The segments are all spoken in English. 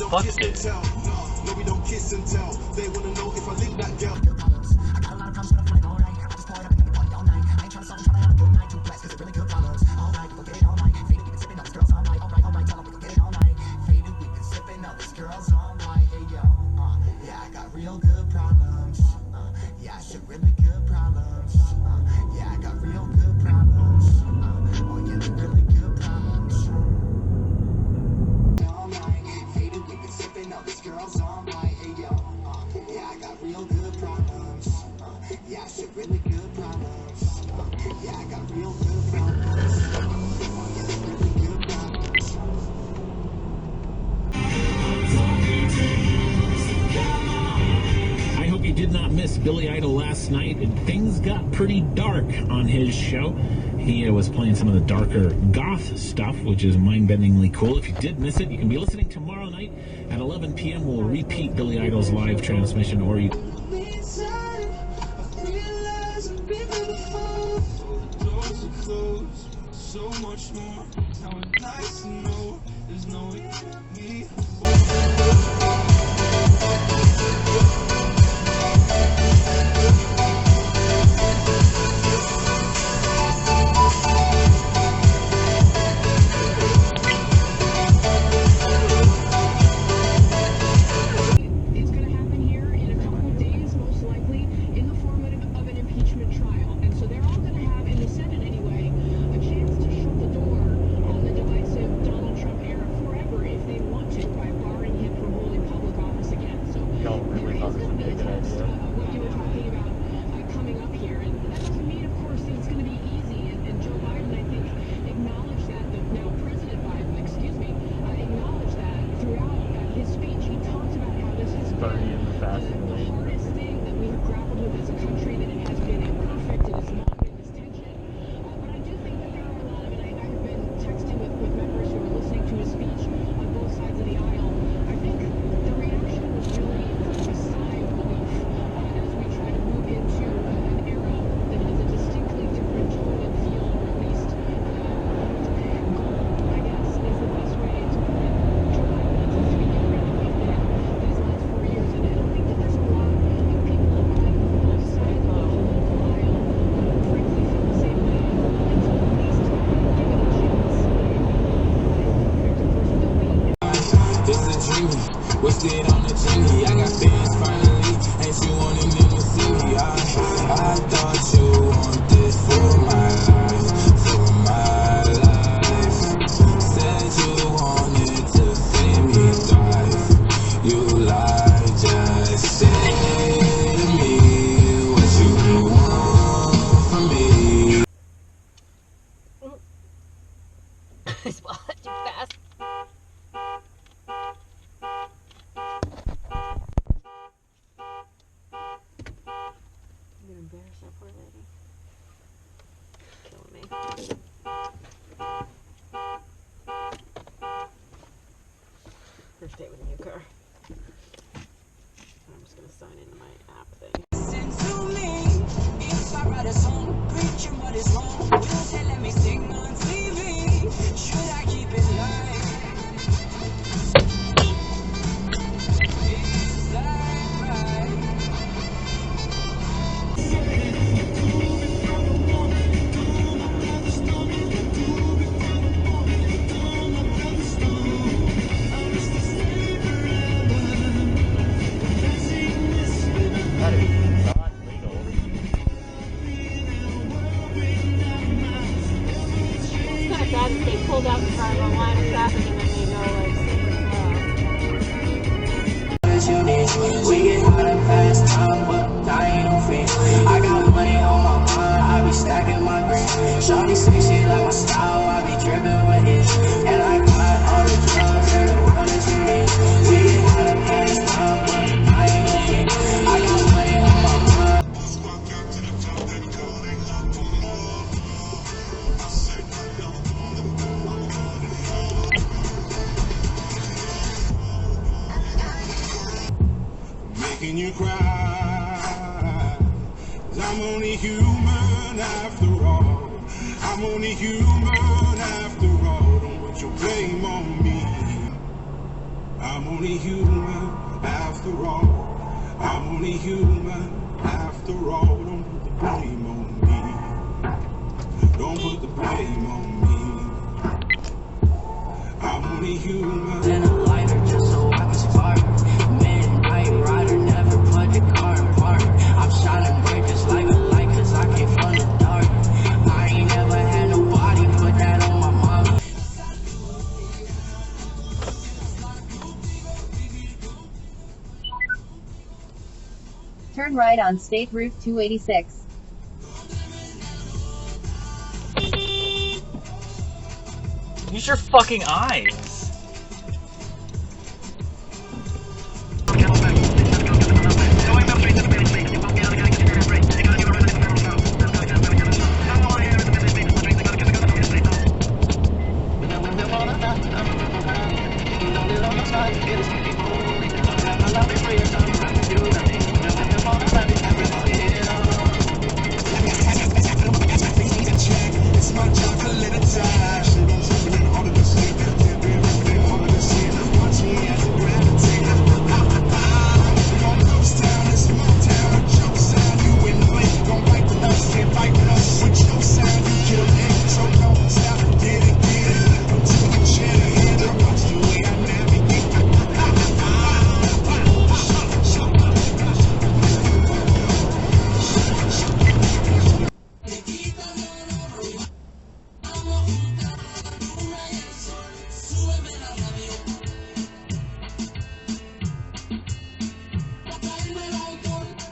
fuck it. No, we don't kiss and tell. They wanna know if I leave that girl. Did not miss Billy Idol last night, and things got pretty dark on his show. He was playing some of the darker goth stuff, which is mind-bendingly cool. If you did miss it, you can be listening tomorrow night at 11 p.m. We'll repeat Billy Idol's live transmission, or you... So much more. Now it's nice to know there's no me. What's it on the TV? I got bands finally. Ain't you wanting in the city? I thought you want this for my life. Said you wanted to see me thrive. You lied, just say to me what you want from me. I swallowed too fast. Embarrass that poor lady. Killing me. First day with a new car. I'm just gonna sign into my app thing. Listen to me. If I write a song, preaching what is wrong, will they let me sing on TV? Should I keep it live? Is that right? They pulled out in front of a line of traffic and then they go like super slow. We get hot and fast time, but I ain't no fish. I got money on my mind, I be stacking my green. Shawty say she like my style, I be dripping with it. And I got all the drugs in the world that you need. We get hot and fast time, but I ain't no fish. I got money on my mind. Making you cry, 'cause I'm only human after all. I'm only human after all. Don't put your blame on me. I'm only human after all. I'm only human after all. Don't put the blame on me. Don't put the blame on me. I'm only human. In a lighter just so I can spark. Midnight rider, never put the car in park. I'm shining bright just like a light, cause I came from the dark. I ain't never had nobody put that on my mama. Turn right on State Route 286. Use your fucking eyes. It's my job to let it die. Shit, I'm jumping in all of the shit. All of the shit. Watch me as I gravitate. Gon' ghost town, it's my town. A joke sound, you in the blink. Gon' fight with us, can't fight with us. With your sound, you kill it. So don't stop, get it, get it. I'm too much in the head. Watch the way I navigate.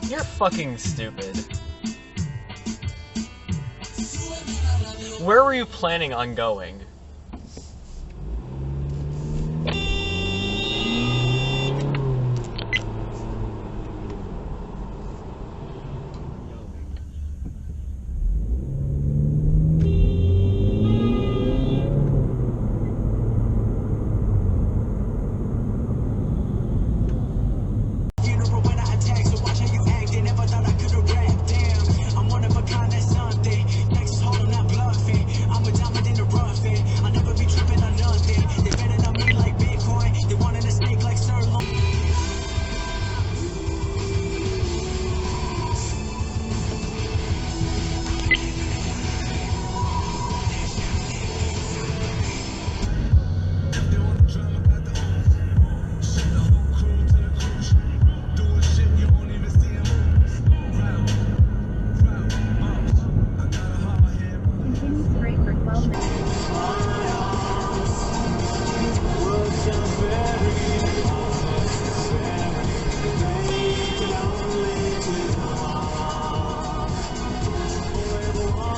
You're fucking stupid. Where were you planning on going? Continue straight for 12 minutes.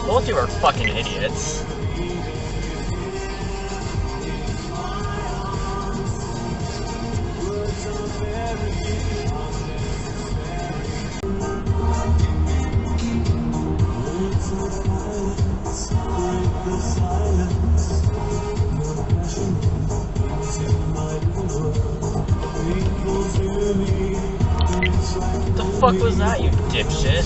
Both of you are fucking idiots. What the fuck was that, you dipshit?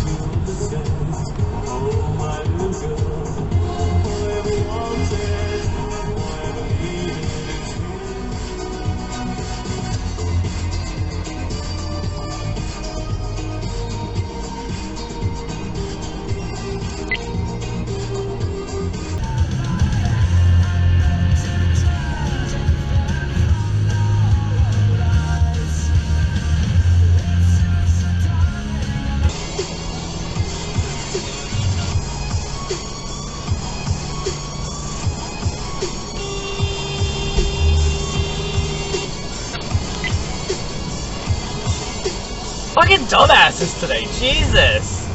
Fucking dumbasses today, Jesus!